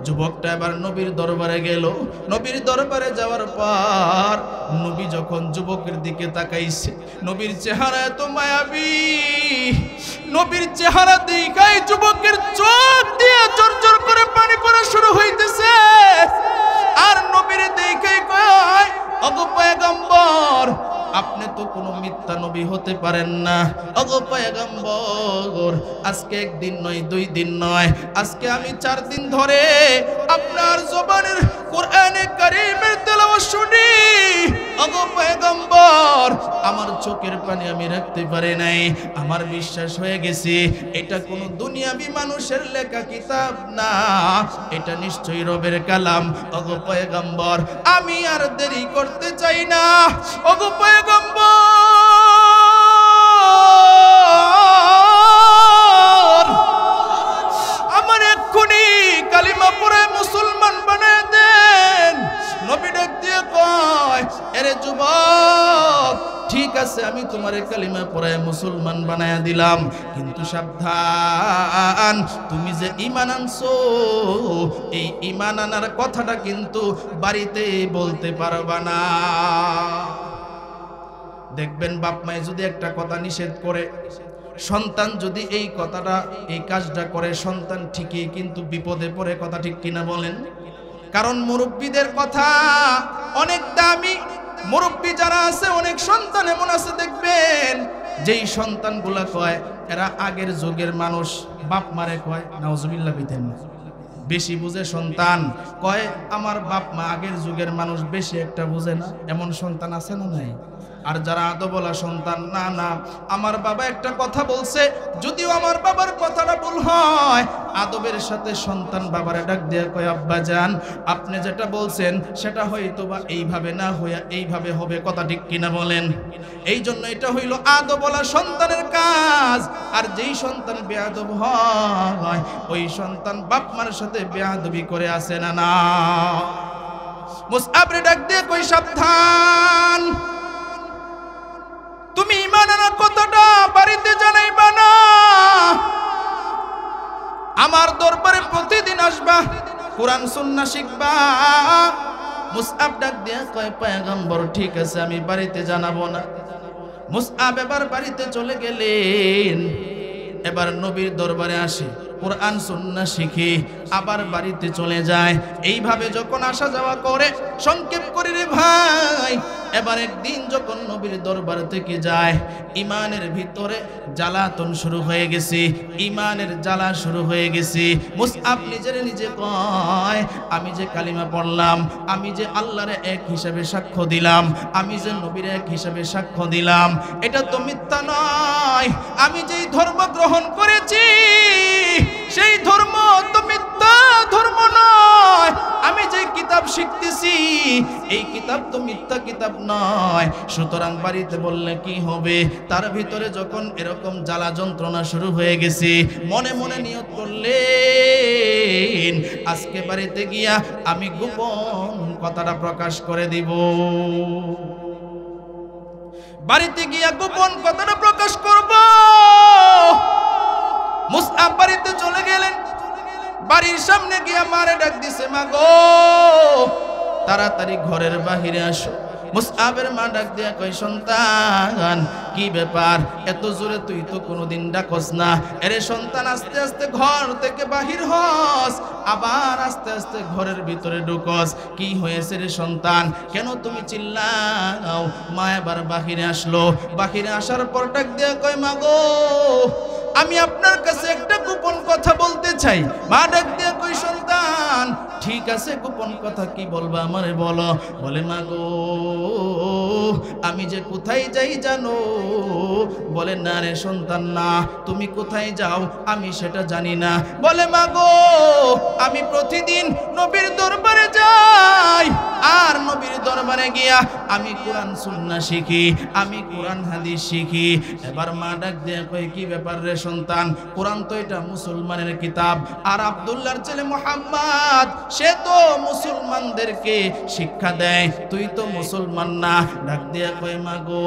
যুবকটা এবার নবীর দরবারে গেল। নবীর দরবারে যাওয়ার পর নবী যখন যুবকের দিকে তাকাইছে, নবীর চেহারা এত মায়াবী, নবীর চেহারা দেখাই যুবকের চোখ দিয়ে জোর করে পানি পড়া শুরু হইতেছে। আর নবীর দেখাই কয়, ওগো পয়গম্বর, আপনি তো কোনো মিথ্যা নবী হতে পারেন না। ওগো পয়গম্বর, আজকে একদিন নয়, 2 দিন নয়, আজকে আমি 4 দিন ধরে আপনার জবানের কোরআনে কারীমের তেলাওয়াত শুনি। ওগো পয়গম্বর, আমার চোখের পানি আমি রাখতে পারি নাই। আমার বিশ্বাস হয়ে গেছে এটা কোনো দুনিয়াবি মানুষের লেখা কিতাব না, এটা নিশ্চয়ই রবের কালাম। ওগো পয়গম্বর, আমি আর দেরি করতে চাই না। ওগো পয়গম্বর, আমার এক্ষুনি কালিমা পড়ে মুসলমান বানায় দেন। নবী ডাক দিয়ে কয়, আরে যুবক, ঠিক আছে আমি তোমারে কালিমা পড়ায় মুসলমান বানায়া দিলাম, কিন্তু সাবধান, তুমি যে ঈমান আনছো, এই ঈমান আনার কথাটা কিন্তু বাড়িতে বলতে পারবা না। দেখবেন বাপ মায়ে যদি একটা কথা নিষেধ করে, সন্তান যদি এই কথাটা এই কাজটা করে, সন্তান ঠিকই কিন্তু বিপদে পড়ে। কথা ঠিক কিনা বলেন? কারণ মুরব্বীদের কথা অনেক দামি। মুরব্বী যারা আছে, অনেক সন্তান এমন আছে দেখবেন যেই সন্তানগুলা কয় এরা আগের যুগের মানুষ, বাপ মারে কয় নাউজুবিল্লাহ বিতেন বেশি বুঝে সন্তান, কয় আমার বাপ মা আগের যুগের মানুষ, বেশি একটা বুঝে না। এমন সন্তান আছে না নাই? আর যারা আদবলা সন্তান, না না আমার বাবা একটা কথা বলছে, যদিও আমার বাবার কথাটা ভুল হয়, আদবের সাথে সন্তান বাবারে ডাক দিয়ে কয় আব্বা জান, আপনি যেটা বলছেন সেটা হয়তো বা এইভাবে না হইয়া এইভাবে হবে। কথা ঠিক কিনা বলেন? এই জন্য এটা হইল আদবলা সন্তানের কাজ। আর যেই সন্তান বেয়াদব হয়, ওই সন্তান বাপ মার সাথে বেয়াদবি করে আসে না। না, মুসআব রে ডাক দিয়ে কই সাবধান, তুমি ঈমান আনার কথাটা বাড়িতে জানাইবা না, আমার দরবারে প্রতিদিন আসবা, কোরআন সুন্নাহ শিখবা। মুসআব ডাক দিয়া কয় পয়গম্বর, ঠিক আছে আমি বাড়িতে জানাবো না। মুসআব এবার বাড়িতে চলে গেলেন। এবার নবীর দরবারে আসে, কোরআন সুন্নাহ শিখে আবার বাড়িতে চলে যায়। এইভাবে যখন আসা যাওয়া করে, সংক্ষেপ করে রে ভাই, এবার একদিন যখন নবীর দরবার থেকে যায়, ইমানের ভিতরে জ্বালাতন শুরু হয়ে গেছে, ইমানের জ্বালা শুরু হয়ে গেছে। মুসআব নিজের নিজে কয়, আমি যে কালিমা পড়লাম, আমি যে আল্লাহর এক হিসাবে সাক্ষ্য দিলাম, আমি যে নবীর এক হিসাবে সাক্ষ্য দিলাম, এটা তো মিথ্যা নয়। আমি যেই ধর্ম গ্রহণ করেছি সেই ধর্ম তো মিথ্যা ধর্ম নয়। আমি যে কিতাব শিখতেছি এই কিতাব তো মিথ্যা কিতাব নয়, সুতরাং বাড়িতে বললে কি হবে। তার ভিতরে যখন এরকম জ্বালা যন্ত্রণা শুরু হয়ে গেছে, মনে মনে নিয়ত করলেন আজকে বাড়িতে গিয়া আমি গোপন কথাটা প্রকাশ করে দিব। বাড়িতে গিয়া গোপন কথাটা প্রকাশ করব। মুসআব বাড়িতে চলে গেলেন, বাড়ির সামনে গিয়া মারে ডাক দিছে, মা গো তাড়াতাড়ি ঘরের বাহিরে আসো। মুসআবের মা ডাক দিয়া কই, সন্তান কি ব্যাপার, এত জোরে তুই তো কোনোদিন ডাকস না। এরে সন্তান আস্তে আস্তে ঘর থেকে বাহির হস, আবার আস্তে আস্তে ঘরের ভিতরে ঢুকস। কি হয়েছে রে সন্তান, কেন তুমি চিল্লাও? মা এবার বাহিরে আসলো, বাহিরে আসার পর ডাক দিয়া কই, মা গো আমি আপনার কাছে একটা গোপন কথা বলতে চাই। মা ডাক দিয়া কই, সন্তান ঠিক আছে গোপন কথা কি বলবা আমারে বলো। বলে, মা গো আমি যে কোথায় যাই জানো? বলে, না রে সন্তান না, তুমি কোথায় যাও আমি সেটা জানি না। বলে, মা গো আমি প্রতিদিন নবীর দরবারে যাই, আর নবীর দরবারে গিয়া আমি কোরআন সুন্নাহ শিখি, আমি কোরআন হাদিস শিখি। এবার মা ডাক দিয়ে কই, কি ব্যাপার রে সন্তান, কোরআন তো এটা মুসলমানের কিতাব, আর আব্দুল্লাহর ছেলে মুহাম্মদ সে তো মুসলমানদেরকে শিক্ষা দেয়, তুই তো মুসলমান না। ডাক দিয়ে কই, মা গো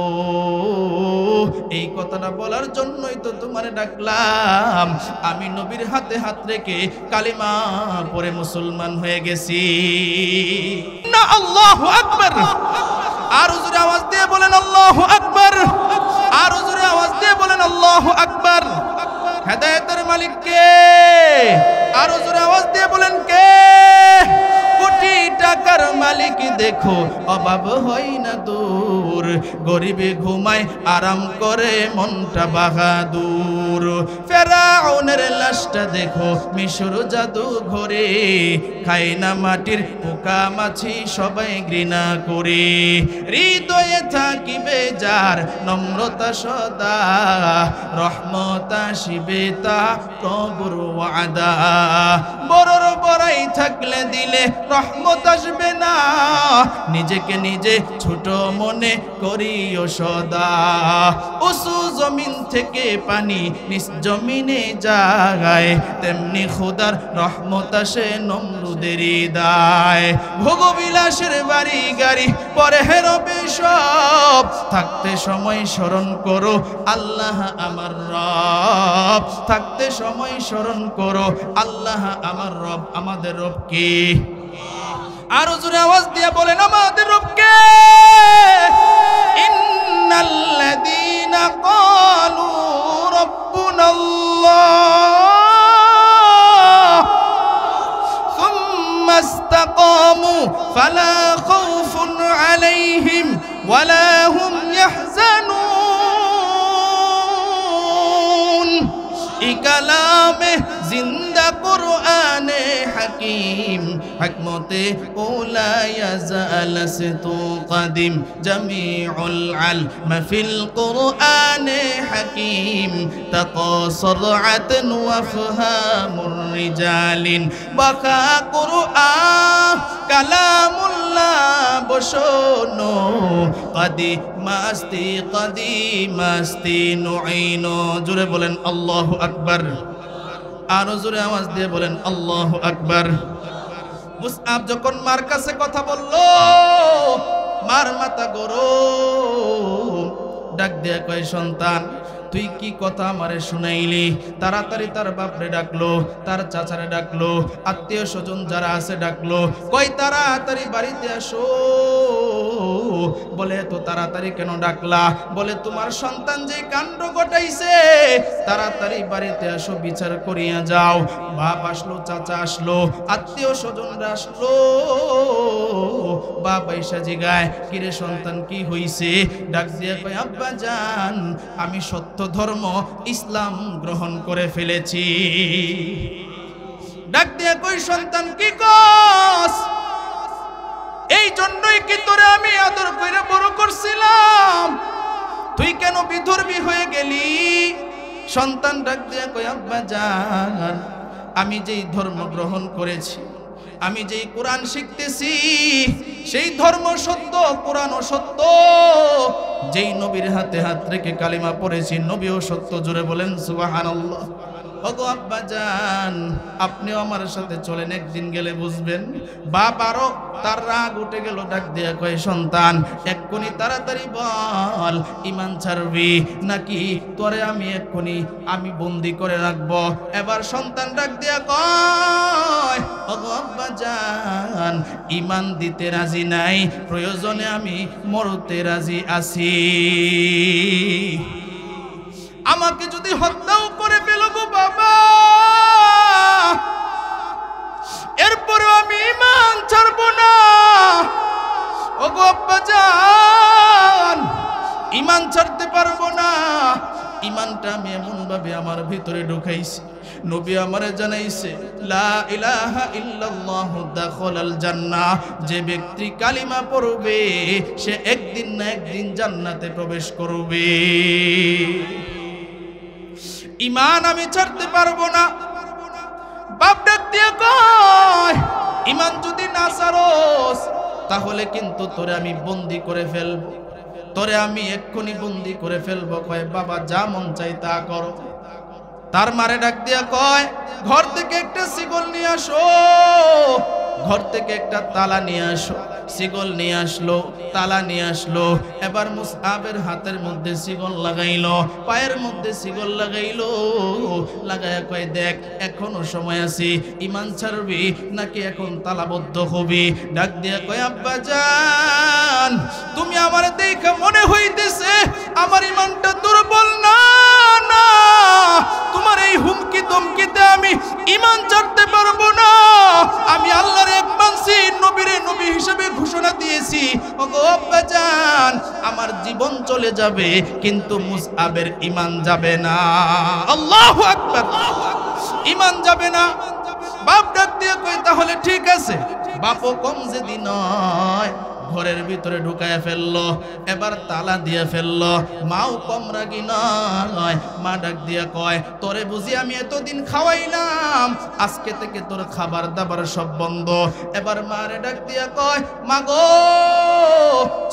এই কথাটা বলার জন্যই তো তোমারে ডাকলাম, আমি নবীর হাতে হাত রেখে কালিমা পড়ে মুসলমান হয়ে গেছি। না আল্লাহু আকবার, আর জোরে আওয়াজ দিয়ে বলেন আল্লাহু আকবার, আর জোরে আওয়াজ দিয়ে বলেন আল্লাহু আকবার। হেদায়েতের মালিক কে? আর জোরে আওয়াজ দিয়ে বলেন কে? কোটি টাকার মালিক দেখো অভাব হয় না দূর, গরিবে ঘুমায় আরাম করে মনটা বাহাদুর। ফেরাউনের লাশটা দেখো মিশর জাদু ঘরে, খায় না মাটির পোকা মাছি সবাই ঘৃণা করে। হৃদয়ে থাকিবে যার নম্রতা সদা, রহমত আসিবে তা প্রভুর ওয়াদা। বড়র বড়াই থাকলে দিলে রহমত আসবে না, নিজেকে নিজে ছোট মনে করিও সদা। উঁচু জমিন থেকে পানি নিচ জমিনে যায়, তেমনি খোদার রহমত আসে নমরুদের হৃদয়। ভোগবিলাসের বাড়ি গাড়ি পরে হেরবে সব, থাকতে সময় স্মরণ করো আল্লাহ আমার রব, থাকতে সময় স্মরণ করো আল্লাহ আমার রব। আমাদের রব কে? আরো জোরে আওয়াজ দিয়ে বলেন আমাদের রব কে? ইন্নাল্লাযীনা ক্বালু রাব্বুনাল্লাহ সুম্মা ইসতাকামু ফালা খাউফুন আলাইহিম ওয়ালা হুম ইয়াহজানুন। এই কালামে জিন্দা কুরআনে হাকিম, হিকমতে ওলা ইয়াজাল সিতু কাদিম, জামিউল আলম ফিল কুরআনে হাকিম, তাকাসরাআতন ওয়া ফাহামুর রিজালিন, বাকা কুরআন কালামুল্লাহ বসনো, কাদিমাস্তি কাদিমাস্তি নুঈনো। জোরে বলেন আল্লাহু আকবার, আরো জোরে আওয়াজ দিয়ে বলেন আল্লাহু আকবার। মুসআব যখন মার কাছে কথা বলল, মার মাথা গরম, ডাক দিয়ে কয়, সন্তান তুই কি কথা আমারে শুনাইলি? তাড়াতাড়ি তার বাপরে ডাকলো, তার চাচারে ডাকলো, আত্মীয় স্বজন যারা আছে ডাকলো, কই তাড়াতাড়ি বাড়িতে আসো। বলে, তো তাড়াতাড়ি কেন ডাকলা? বলে, তোমার সন্তান যে কাণ্ড ঘটাইছে, তাড়াতাড়ি বাড়িতে আসো, বিচার করিয়া যাও। বাপ আসলো, চাচা আসলো, আত্মীয় স্বজনরা আসলো। বাপ আইসা জিগায়, কিরে সন্তান কি হইছে? ডাক দিয়ে কয়, আব্বা জান আমি সত্য ধর্ম ইসলাম গ্রহণ করে ফেলেছি। ডাক দিয়ে কই, সন্তান কি কস? এই জন্যই কি তোরে আমি আদর করে বড় করছিলাম, তুই কেন বিধর্মী হয়ে গেলি? সন্তান ডাক দিয়ে কই, আব্বা জান আমি যেই ধর্ম গ্রহণ করেছি আমি যেই কোরআন শিখতেছি সেই ধর্ম সত্য, কোরআনও সত্য, যেই নবীর হাতে হাত রেখে কালিমা পড়েছি নবীও সত্য। জোরে বলেন সুবহানাল্লাহ। ওগো আব্বাজান, আপনিও আমার সাথে চলেন, একদিন গেলে বুঝবেন। বাপ আরো তার রাগ উঠে গেল, ডাক দিয়া কয়, সন্তান এক্ষুনি তাড়াতাড়ি বল, ঈমান ছাড়বি নাকি তোরে আমি এক্ষুনি আমি বন্দি করে রাখবো। এবার সন্তান ডাক দিয়া কয়, ওগো আব্বাজান, ঈমান দিতে রাজি নাই, প্রয়োজনে আমি মরতে রাজি আছি। আমাকে যদি হত্যাও করে ফেলবো বাবা, এরপরেও আমি ঈমান ছাড়বো না। ওগো আব্বাজান, ঈমান ছাড়তে পারবো না। ঈমানটা আমি এমন ভাবে আমার ভিতরে ঢুকাইছি, নবী আমারে জানাইছে, লা ইলাহা ইল্লাল্লাহু দাখালাল জান্নাহ। যে ব্যক্তি কালিমা পড়বে সে একদিন না একদিন জান্নাতে প্রবেশ করবে। ঈমান আমি ছাড়তে পারবো না। বাপ ডাক দিয়ে কয়, ঈমান যদি না ছাড়োস তাহলে কিন্তু তোরে আমি বন্দি করে ফেলবো, তোরে আমি এক্ষুনি বন্দি করে ফেলবো। কয়, বাবা যা মন চাই তা করো। তার মারে ডাক দিয়া কয়, ঘর থেকে একটা শিকল নিয়ে আসো, ঘর থেকে একটা তালা নিয়ে আসো। শিকল নিয়ে আসলো, তালা নিয়ে আসলো। এবার মুসআবের হাতের মধ্যে শিকল লাগাইলো, পায়ের মধ্যে শিকল লাগাইলো, লাগায়া কয়, দেখ এখনো সময় আছে, ঈমান ছাড়বি নাকি এখন তালাবদ্ধ হবি। ডাক দিয়া কয়, আব্বাজান, তুমি আমার দেখে মনে হইতেছে আমার ঈমানটা দুর্বল না, না, তোমার এই হুমকি ধমকিতে আমি ঈমান ছাড়তে পারবো না। আমি আল্লাহর এক মানছি, নবীরে নবী হিসেবে ঘোষণা দিয়েছি। ওগো আব্বাজান, আমার জীবন চলে যাবে কিন্তু মুসআবের ঈমান যাবে না। আল্লাহু আকবার, ঈমান যাবে না। বাপ ডাক দিয়ে কই, তাহলে ঠিক আছে। বাপও কম যেদি নয়, ঘরের ভিতরে ঢুকায় ফেললো, এবার তালা দিয়ে ফেললো। মাও কম রাগি নয়, মা ডাক দিয়া কয়, তোরে বুঝি আমি এতদিন খাওয়াইলাম, আজকে থেকে তোর খাবার দাবার সব বন্ধ। এবার মারে ডাক দিয়া কয়, মা গো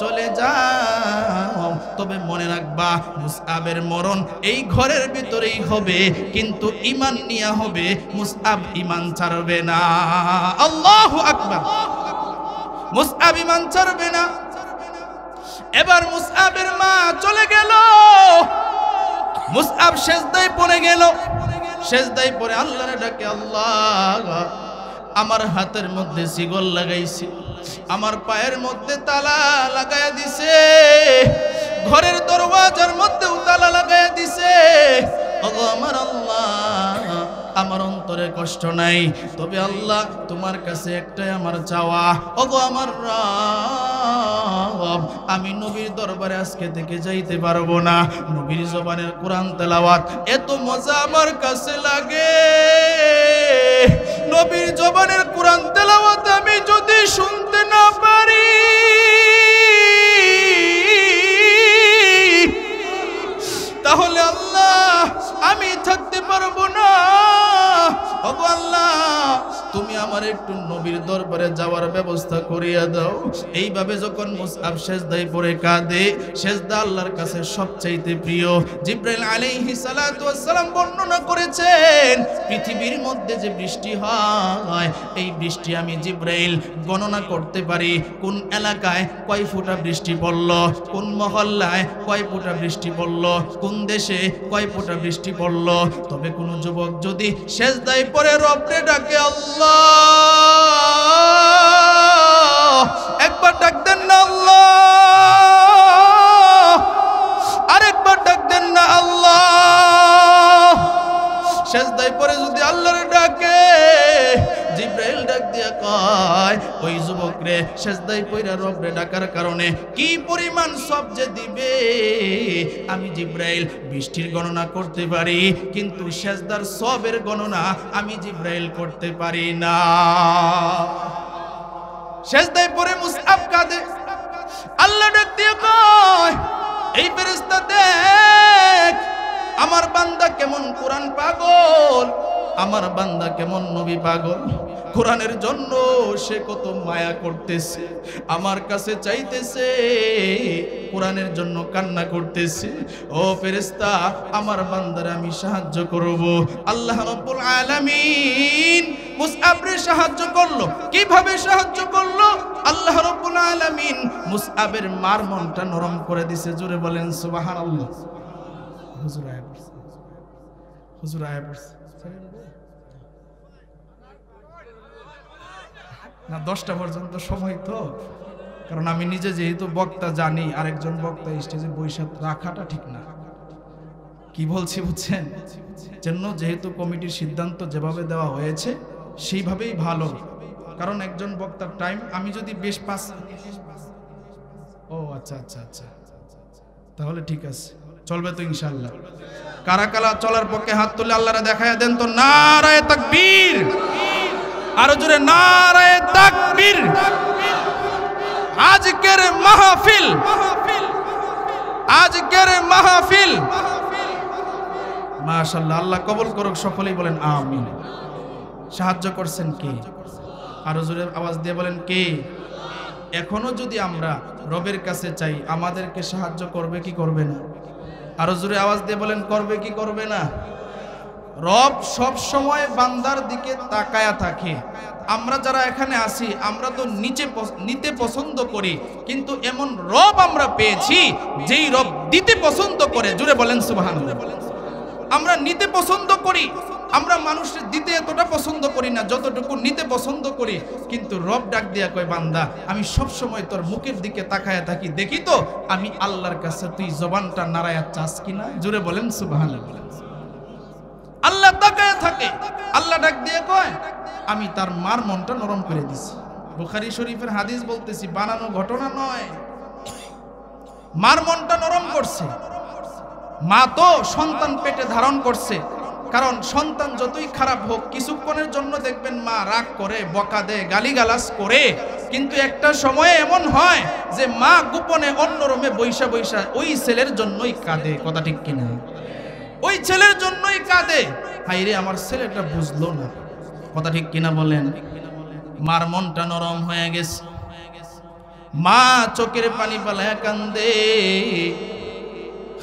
চলে যাও, তবে মনে রাখবা মুসআবের মরণ এই ঘরের ভিতরেই হবে, কিন্তু ঈমান নিয়া হবে, মুসআব ঈমান ছাড়বে না। আল্লাহু আকবার, মুসআব ঈমান ছাড়বে না। এবার মুসআবের মা চলে গেল, মুসআব সেজদায় পড়ে গেল। সেজদায় পড়ে আল্লাহরে ডাকে, আল্লাহ আমার হাতের মধ্যে শিকল লাগাইছি, আমার পায়ের মধ্যে তালা লাগায়া দিছে, ঘরের দরওয়াজার মধ্যেও তালা লাগায়া দিছে। ওগো আমার আল্লাহ, আমার অন্তরে কষ্ট নাই, তবে আল্লাহ তোমার কাছে একটাই আমার চাওয়া। ওগো আমার রব, আমি নবীর দরবারে আজকে থেকে যাইতে পারবো না। নবীর জবানের কোরআন তেলাওয়াত এত মজা আমার কাছে লাগে, নবীর জবানের কোরআন তেলাওয়াত আমি যদি শুনতে না পারি, তাহলে আল্লাহ আমি থাকতে পারবো না। ওগো আল্লাহ, তুমি আমার একটু নবীর দরবারে যাওয়ার ব্যবস্থা করিয়া দাও। এইভাবে যখন মুসআব সেজদায় পড়ে কাঁদে, সেজদা আল্লাহর কাছে সবচাইতে প্রিয়। জিবরাইল আলাইহিস সালাতু ওয়াস সালাম বর্ণনা করেছেন, পৃথিবীর মধ্যে যে বৃষ্টি হয়, এই বৃষ্টি আমি জিবরাইল গণনা করতে পারি। কোন এলাকায় কয় ফোঁটা বৃষ্টি পড়ল, কোন মহল্লায় কয় ফোঁটা বৃষ্টি পড়ল, কোন দেশে কয় ফোঁটা বৃষ্টি পড়ল। তবে কোন যুবক যদি সেজদায় পড়ে রবরে ডাকে, আল্লাহ, একবার ডাক দেন না আল্লাহ, আরেকবার ডাক দেন না আল্লাহ। সেজদায় পড়ে যদি আল্লাহরে ডাকে, জিবরাইল ডাক দিয়া কয়, ওই যুবক রে সেজদায় পড়ে রবরে ডাকার কারণে কি পরিমাণ সওয়াব যে দিবে আমি জিবরাইল বৃষ্টির গণনা করতে পারি, কিন্তু সেজদার সওয়াবের গণনা আমি জিবরাইল করতে পারি না। সেজদায় পড়ে মুসআব কাঁদে, আল্লাহ ডাক দিয়া কয়, এই ফেরেশতা দেখ আমার বান্দা কেমন কোরআন পাগল, আমার বান্দা কেমন নবী পাগল, কোরআনের জন্য সে কত মায়া করতেছে, আমার কাছে চাইতেছে, কোরআনের জন্য কান্না করতেছে। ও ফেরেশতা, আমার বান্দারে আমি সাহায্য করব। আল্লাহ রাব্বুল আলামিন মুসআবরে সাহায্য করলো। কিভাবে সাহায্য করলো? আল্লাহ রাব্বুল আলামিন মুসআবের মার মনটা নরম করে দিছে। জোরে বলেন সুবহানাল্লাহ। হুজুর আয়া পড়ছে, হুজুর আয়া পড়ছে না, 10টা পর্যন্ত সময় তো, কারণ আমি নিজে যেহেতু বক্তা জানি আরেকজন বক্তা স্টেজে বৈশা রাখাটা ঠিক না। কি বলছি বুঝছেন? জন্য যেহেতু কমিটির সিদ্ধান্ত যেভাবে দেওয়া হয়েছে সেইভাবেই ভালো, কারণ একজন বক্তার টাইম আমি যদি বেশ ও আচ্ছা আচ্ছা আচ্ছা, তাহলে ঠিক আছে, চলবে তো ইনশাআল্লাহ। কারা কারা চলার পক্ষে হাত তুলে আল্লাহরে দেখায়া দেন তো। নারায়ে তাকবীর, আরো জোরে নারায়ে তাকবীর। আজকের মাহফিল, আজকের মাহফিল মাশাআল্লাহ, আল্লাহ কবুল করুক। সকলেই বলেন আমিন। সাহায্য করছেন কে? আরো জোরে আওয়াজ দিয়ে বলেন কে? এখনো যদি আমরা রবের কাছে চাই, আমাদেরকে সাহায্য করবে কি করবে না? আরো জোরে আওয়াজ দিয়ে বলেন করবে কি করবে না? রব সব সময় বান্দার দিকে তাকায়া থাকে। আমরা যারা এখানে আছি আমরা তো নিতে পছন্দ করি, কিন্তু এমন রব আমরা পেয়েছি যেই রব দিতে পছন্দ করে। জোরে বলেন সুবহানাল্লাহ। আমরা নিতে পছন্দ করি, আমরা মানুষের দিতে এতটা পছন্দ করি না যতটুকু নিতে পছন্দ করি। কিন্তু রব ডাক দিয়া কয়, বান্দা আমি সব সময় তোর মুখের দিকে তাকায়া থাকি, দেখি তো আমি আল্লাহর কাছে তুই জবানটা নাড়ায়া চাস কিনা। জোরে বলেন সুবহানাল্লাহ। আল্লাহ তাকায়া থাকে, আল্লাহ ডাক দিয়ে কয় আমি তার মার মনটা নরম করে দিছি। বুখারী শরীফের হাদিস বলতেছি, বানানো ঘটনা নয়। মার মনটা নরম করছে। মা তো সন্তান পেটে ধারণ করছে, কারণ সন্তান যতই খারাপ হোক কিছুক্ষণের জন্য দেখবেন মা রাগ করে, বকা দেয়, গালিগালাজ করে, কিন্তু একটা সময়ে এমন হয় যে মা গোপনে অন্য রুমে বৈশা বৈশা ওই ছেলের জন্যই কাঁদে। কথা ঠিক কিনা? ওই ছেলের জন্যই কাঁদে, হাইরে আমার ছেলেটা বুঝলো না। কথা ঠিক কিনা বলেন? মার মনটা নরম হয়ে গেছে, মা চোখের পানি পালায় কান্দে,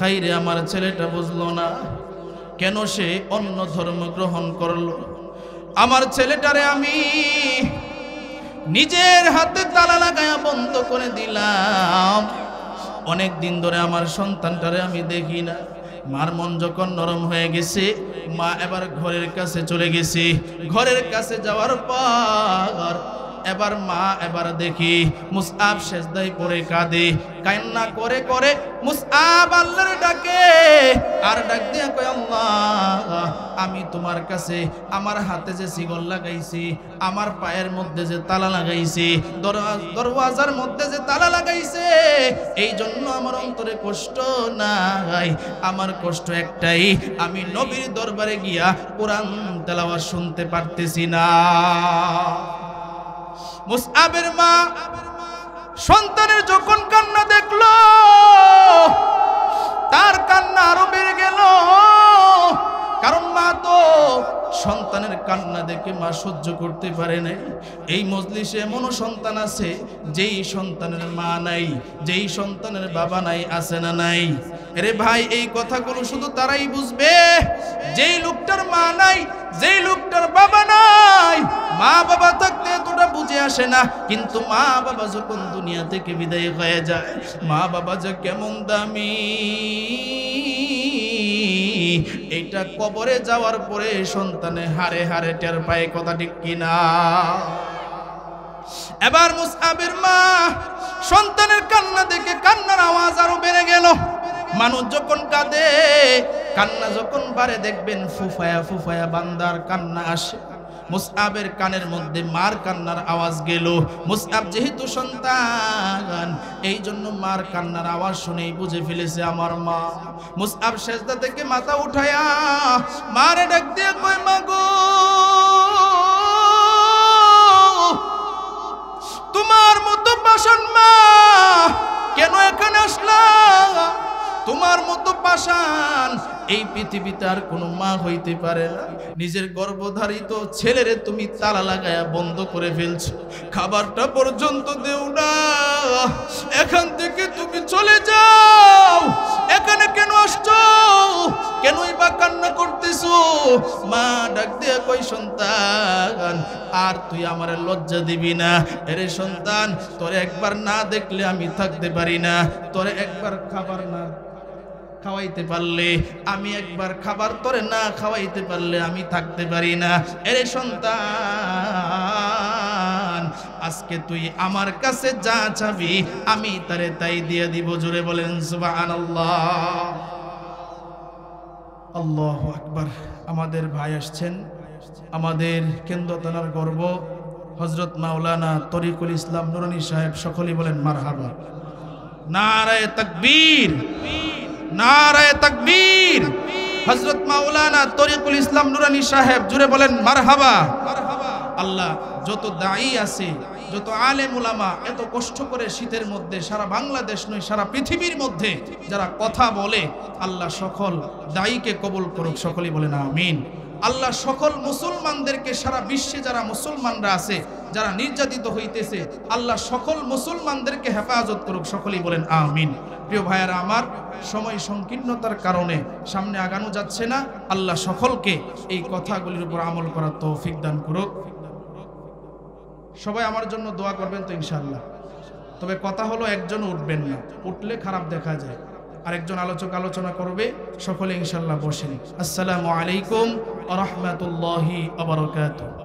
হাইরে আমার ছেলেটা বুঝলো না কেন সে অন্য ধর্ম গ্রহণ করলো। আমার ছেলেটারে আমি নিজের হাতে তালা লাগায়া বন্ধ করে দিলাম। অনেক দিন ধরে আমার সন্তানটারে আমি দেখি না। মার মন যখন নরম হয়ে গেছে, মা এবার ঘরের কাছে চলে গেছে। ঘরের কাছে যাওয়ার পর এবার মা এবার দেখি মুসআব সেজদায় পড়ে কাঁদে, কান্না করে করে মুসআব আল্লাহর ডাকে, আর ডাক দিয়ে কয় আল্লাহ আমি তোমার কাছে আমার হাতে যে শিকল লাগাইছি, আমার পায়ের মধ্যে যে তালা লাগাইছি, দরওয়াজার মধ্যে যে তালা লাগাইছে, এই জন্য আমার অন্তরে কষ্ট নাই। আমার কষ্ট একটাই, আমি নবীর দরবারে গিয়া কোরআন তেলাওয়াত শুনতে পারতেছি না। মুসআবের মা সন্তানের যখন কান্না দেখলো, তার কান্না আরো বেড়ে গেল, কারণ মা তো সন্তানের কান্না দেখে মা সহ্য করতে পারে নাই। এই মজলিসে এমনও সন্তান আছে যেই সন্তানের মা নাই, যেই সন্তানের বাবা নাই। আছে না নাই? আরে ভাই, এই কথাগুলো শুধু তারাই বুঝবে যেই লোকটার মা নাই, যেই লোকটার বাবা নাই। মা বাবা থাকতে এতটা বুঝে আসে না, কিন্তু মা বাবা যখন দুনিয়া থেকে বিদায় হয়ে যায়, মা বাবা যে কেমন দামি এইটা কবরে যাওয়ার পরে সন্তানে হারে হারে টের পায়। কথা ঠিক কিনা? এবার মুসআবের মা সন্তানের কান্না দেখে কান্নার আওয়াজ আরো বেড়ে গেল। মানুষ যখন কাঁদে, কান্না যখন বাড়ে, দেখবেন ফুফায়া ফুফায়া বান্দার কান্না আসে। মুসআবের কানের মধ্যে মার কান্নার আওয়াজ গেল। মুসআব যেহেতু সন্তান, এই জন্য মার কান্নার আওয়াজ শুনেই বুঝে ফেলেছে আমার মা। মুসআব সেজদা থেকে মাথা উঠায়া মারে ডাক দিয়ে কয়, মা গো, তোমার মতো পাষাণ মা কেন এখানে আসলা? তোমার মতো পাষাণ এই পৃথিবীতে আর কোনো মা হইতে পারে না। নিজের গর্ভধারিত ছেলেরে তুমি তালা লাগায়া বন্ধ করে ফেলছো, খাবারটা পর্যন্ত দেও না। এখান থেকে তুমি চলে যাও, এখানে কেন আসছো? কেনই বা কান্না করতেছো? মা ডাক দিয়ে কই, সন্তান আর তুই আমারে লজ্জা দিবি না? এরে সন্তান, তোরে একবার না দেখলে আমি থাকতে পারি না। তোরে একবার খাবার না খাওয়াইতে পারলে, আমি একবার খাবার তোরে না খাওয়াইতে পারলে আমি থাকতে পারি না। এরে সন্তান, আজকে তুই আমার কাছে যা চাবি আমি তারে তাই দিয়ে দিব। জোরে বলেন সুবহানাল্লাহ। আল্লাহু আকবার। আমাদের ভাই আসছেন, আমাদের কেন্দ্র থানার গর্ব হযরত মাওলানা তরিকুল ইসলাম নুরানী সাহেব। সকলেই বলেন মারহাবা। নারায়ে তাকবীর, নারায়ে তাকবীর। হযরত মাওলানা তরিকুল ইসলাম নুরানী সাহেব, জুড়ে বলেন মারহাবা। আল্লাহ যত দায়ী আছে, যত আলেম উলামা এত কষ্ট করে শীতের মধ্যে সারা বাংলাদেশ নয় সারা পৃথিবীর মধ্যে যারা কথা বলে, আল্লাহ সকল দায়ীকে কবুল করুক। সকলেই বলেন আমিন। আল্লাহ সকল মুসলমানদেরকে, সারা বিশ্বে যারা মুসলমানরা আছে যারা নির্যাতিত হইতেছে, আল্লাহ সকল মুসলমানদেরকে হেফাজত করুক। সকলেই বলেন আমিন। প্রিয় ভাইয়েরা আমার, সময় সংকীর্ণতার কারণে সামনে আগানো যাচ্ছে না। আল্লাহ সকলকে এই কথাগুলির উপর আমল করার তৌফিক দান করুক। সবাই আমার জন্য দোয়া করবেন তো ইনশাআল্লাহ। তবে কথা হলো, একজন উঠবেন না, উঠলে খারাপ দেখা যায়। আরেকজন আলোচক আলোচনা করবে। সকলে ইনশাআল্লাহ বসেন। আসসালামু আলাইকুম ওয়া রাহমাতুল্লাহি ওয়া বারাকাতুহু।